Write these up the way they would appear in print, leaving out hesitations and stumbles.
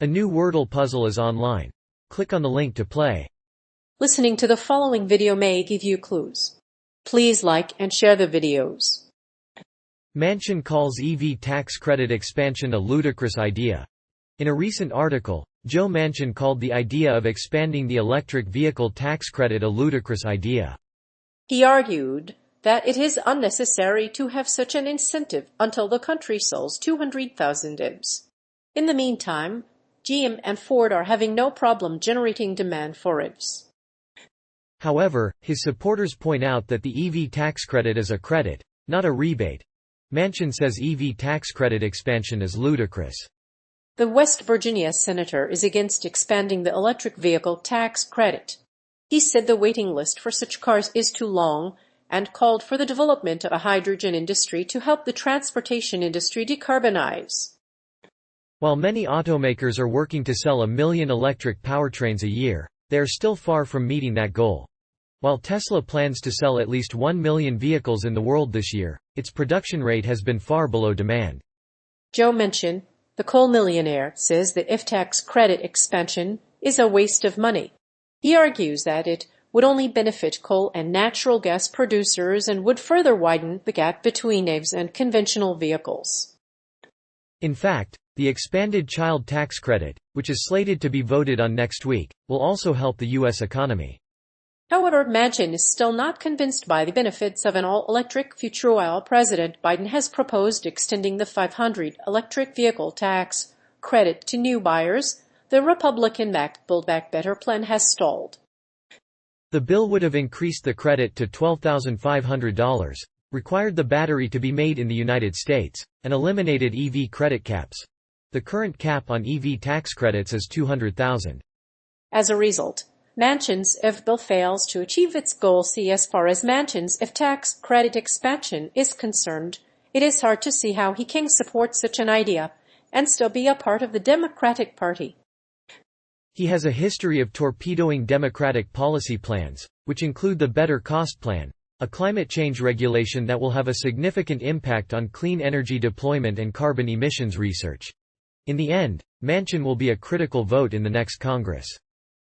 A new Wordle puzzle is online. Click on the link to play. Listening to the following video may give you clues. Please like and share the videos. Manchin calls EV tax credit expansion a ludicrous idea. In a recent article, Joe Manchin called the idea of expanding the electric vehicle tax credit a ludicrous idea. He argued that it is unnecessary to have such an incentive until the country sells 200,000 EVs. In the meantime, GM and Ford are having no problem generating demand for EVs. However, his supporters point out that the EV tax credit is a credit, not a rebate. Manchin says EV tax credit expansion is ludicrous. The West Virginia senator is against expanding the electric vehicle tax credit. He said the waiting list for such cars is too long and called for the development of a hydrogen industry to help the transportation industry decarbonize. While many automakers are working to sell 1 million electric powertrains a year, they are still far from meeting that goal. While Tesla plans to sell at least 1 million vehicles in the world this year, its production rate has been far below demand. Joe Manchin, the coal millionaire, says that EV tax credit expansion is a waste of money. He argues that it would only benefit coal and natural gas producers and would further widen the gap between EVs and conventional vehicles. In fact, the expanded child tax credit, which is slated to be voted on next week, will also help the U.S. economy. However, Manchin is still not convinced by the benefits of an all-electric future while President Biden has proposed extending the $500 electric vehicle tax credit to new buyers. The Republican-backed Build Back Better plan has stalled. The bill would have increased the credit to $12,500, required the battery to be made in the United States, and eliminated EV credit caps. The current cap on EV tax credits is $200,000. As a result, Manchin's EV bill fails to achieve its goal. As far as Manchin's EV tax credit expansion is concerned, it is hard to see how he can support such an idea and still be a part of the Democratic Party. He has a history of torpedoing Democratic policy plans, which include the Better Cost Plan, a climate change regulation that will have a significant impact on clean energy deployment and carbon emissions research. In the end, Manchin will be a critical vote in the next Congress.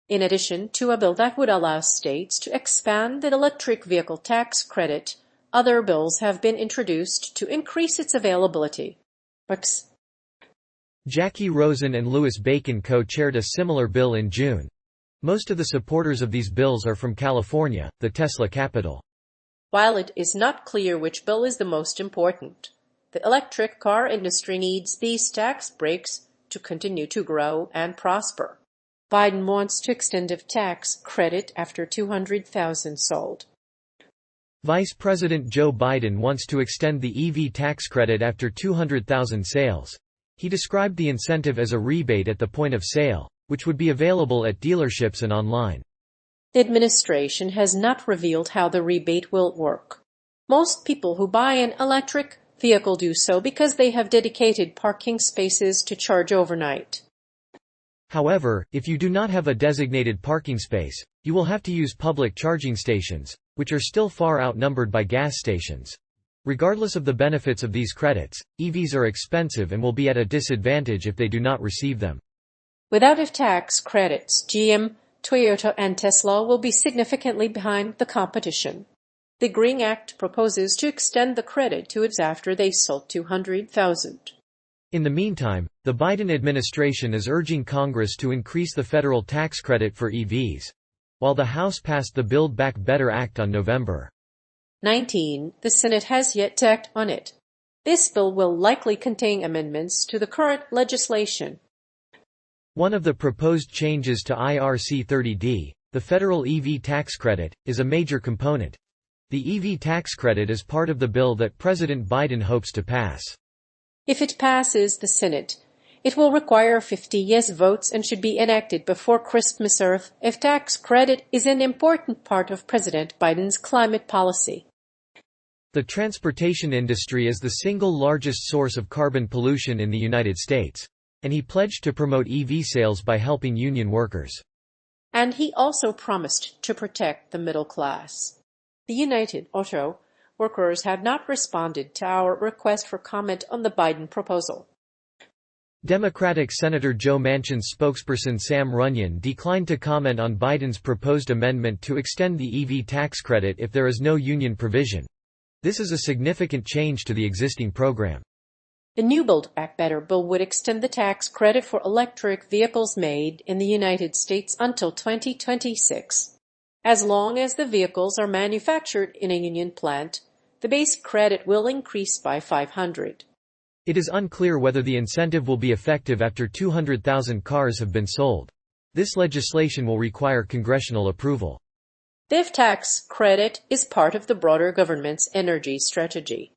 In addition to a bill that would allow states to expand the electric vehicle tax credit, other bills have been introduced to increase its availability. Jackie Rosen and Louis Bacon co-chaired a similar bill in June. Most of the supporters of these bills are from California, the Tesla capital. While it is not clear which bill is the most important, the electric car industry needs these tax breaks to continue to grow and prosper. Biden wants to extend EV tax credit after 200,000 sold. Vice President Joe Biden wants to extend the EV tax credit after 200,000 sales. He described the incentive as a rebate at the point of sale, which would be available at dealerships and online. The administration has not revealed how the rebate will work. Most people who buy an electric vehicle do so because they have dedicated parking spaces to charge overnight. However, if you do not have a designated parking space, you will have to use public charging stations, which are still far outnumbered by gas stations. Regardless of the benefits of these credits, EVs are expensive and will be at a disadvantage if they do not receive them. Without EV tax credits, GM, Toyota, and Tesla will be significantly behind the competition. The Green Act proposes to extend the credit to EVs after they sold 200,000. In the meantime, the Biden administration is urging Congress to increase the federal tax credit for EVs. While the House passed the Build Back Better Act on November 19, the Senate has yet to act on it. This bill will likely contain amendments to the current legislation. One of the proposed changes to IRC 30D, the federal EV tax credit, is a major component. The EV tax credit is part of the bill that President Biden hopes to pass. If it passes the Senate, it will require 50 yes votes and should be enacted before Christmas. EV tax credit is an important part of President Biden's climate policy. The transportation industry is the single largest source of carbon pollution in the United States, and he pledged to promote EV sales by helping union workers. And he also promised to protect the middle class. The United Auto Workers have not responded to our request for comment on the Biden proposal. Democratic Senator Joe Manchin's spokesperson Sam Runyon declined to comment on Biden's proposed amendment to extend the EV tax credit if there is no union provision. This is a significant change to the existing program. The new Build Back Better bill would extend the tax credit for electric vehicles made in the United States until 2026. As long as the vehicles are manufactured in a union plant, the base credit will increase by $500. It is unclear whether the incentive will be effective after 200,000 cars have been sold. This legislation will require congressional approval. The EV tax credit is part of the broader government's energy strategy.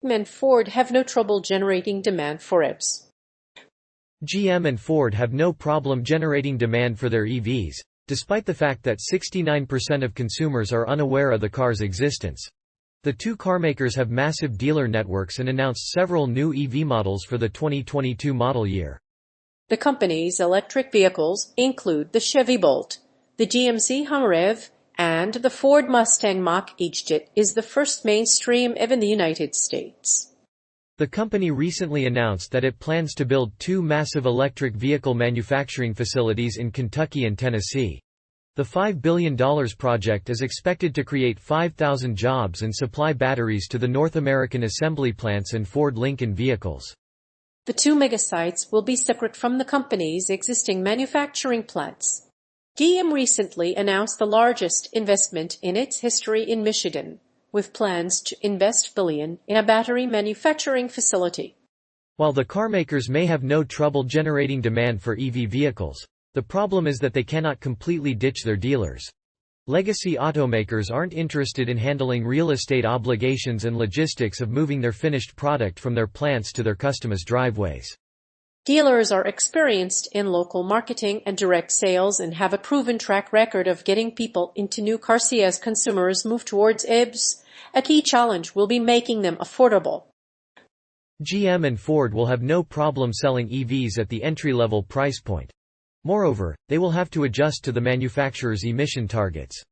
GM and Ford have no trouble generating demand for EVs. GM and Ford have no problem generating demand for their EVs, despite the fact that 69% of consumers are unaware of the car's existence. The two carmakers have massive dealer networks and announced several new EV models for the 2022 model year. The company's electric vehicles include the Chevy Bolt, the GMC Hummer EV, and the Ford Mustang Mach-E. It is the first mainstream EV in the United States. The company recently announced that it plans to build two massive electric vehicle manufacturing facilities in Kentucky and Tennessee. The $5 billion project is expected to create 5,000 jobs and supply batteries to the North American assembly plants and Ford Lincoln vehicles. The two megasites will be separate from the company's existing manufacturing plants. GM recently announced the largest investment in its history in Michigan, with plans to invest $1 billion in a battery manufacturing facility. While the carmakers may have no trouble generating demand for EV vehicles, the problem is that they cannot completely ditch their dealers. Legacy automakers aren't interested in handling real estate obligations and logistics of moving their finished product from their plants to their customers' driveways. Dealers are experienced in local marketing and direct sales and have a proven track record of getting people into new cars as consumers move towards EVs. A key challenge will be making them affordable. GM and Ford will have no problem selling EVs at the entry-level price point. Moreover, they will have to adjust to the manufacturer's emission targets.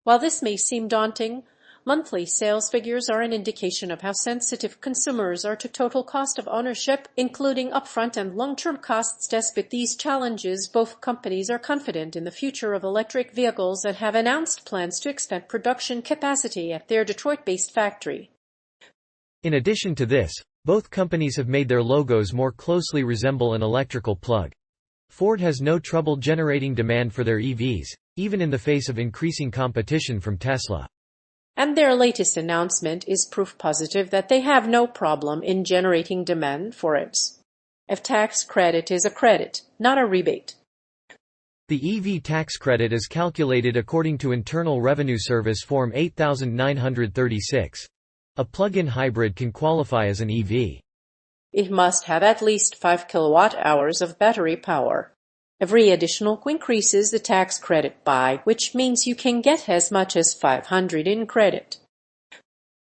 While this may seem daunting, monthly sales figures are an indication of how sensitive consumers are to total cost of ownership, including upfront and long-term costs. Despite these challenges, both companies are confident in the future of electric vehicles and have announced plans to expand production capacity at their Detroit-based factory. In addition to this, both companies have made their logos more closely resemble an electrical plug. Ford has no trouble generating demand for their EVs, even in the face of increasing competition from Tesla. And their latest announcement is proof positive that they have no problem in generating demand for EVs. EV tax credit is a credit, not a rebate. The EV tax credit is calculated according to Internal Revenue Service Form 8936. A plug-in hybrid can qualify as an EV. It must have at least 5 kilowatt-hours of battery power. Every additional increases the tax credit by, which means you can get as much as $500 in credit.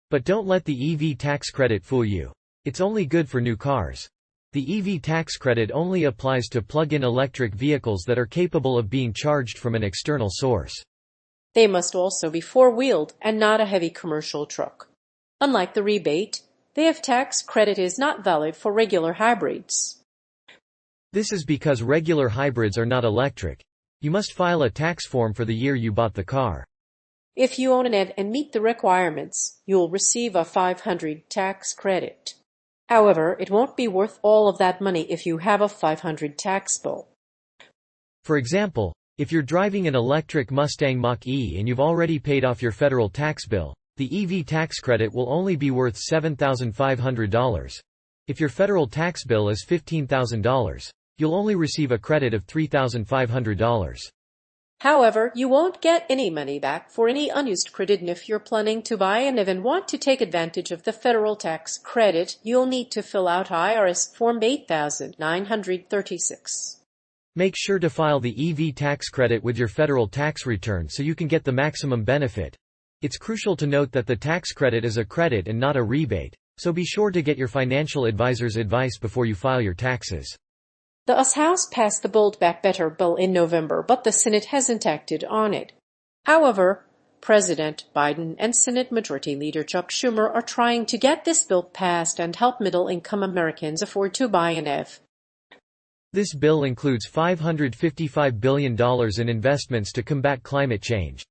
But don't let the EV tax credit fool you. It's only good for new cars. The EV tax credit only applies to plug-in electric vehicles that are capable of being charged from an external source. They must also be four-wheeled and not a heavy commercial truck. Unlike the rebate, the EV tax credit is not valid for regular hybrids. This is because regular hybrids are not electric. You must file a tax form for the year you bought the car. If you own an EV and meet the requirements, you'll receive a $500 tax credit. However, it won't be worth all of that money if you have a $500 tax bill. For example, if you're driving an electric Mustang Mach-E and you've already paid off your federal tax bill, the EV tax credit will only be worth $7,500. If your federal tax bill is $15,000, you'll only receive a credit of $3,500. However, you won't get any money back for any unused credit, and if you're planning to buy an EV and want to take advantage of the federal tax credit, you'll need to fill out IRS Form 8936. Make sure to file the EV tax credit with your federal tax return so you can get the maximum benefit. It's crucial to note that the tax credit is a credit and not a rebate, so be sure to get your financial advisor's advice before you file your taxes. The US House passed the Build Back Better bill in November, but the Senate hasn't acted on it. However, President Biden and Senate Majority Leader Chuck Schumer are trying to get this bill passed and help middle-income Americans afford to buy an EV. This bill includes $555 billion in investments to combat climate change.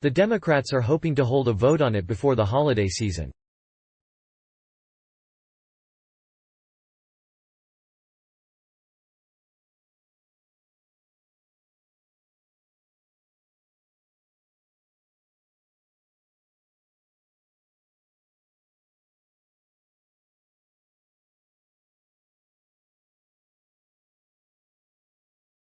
The Democrats are hoping to hold a vote on it before the holiday season.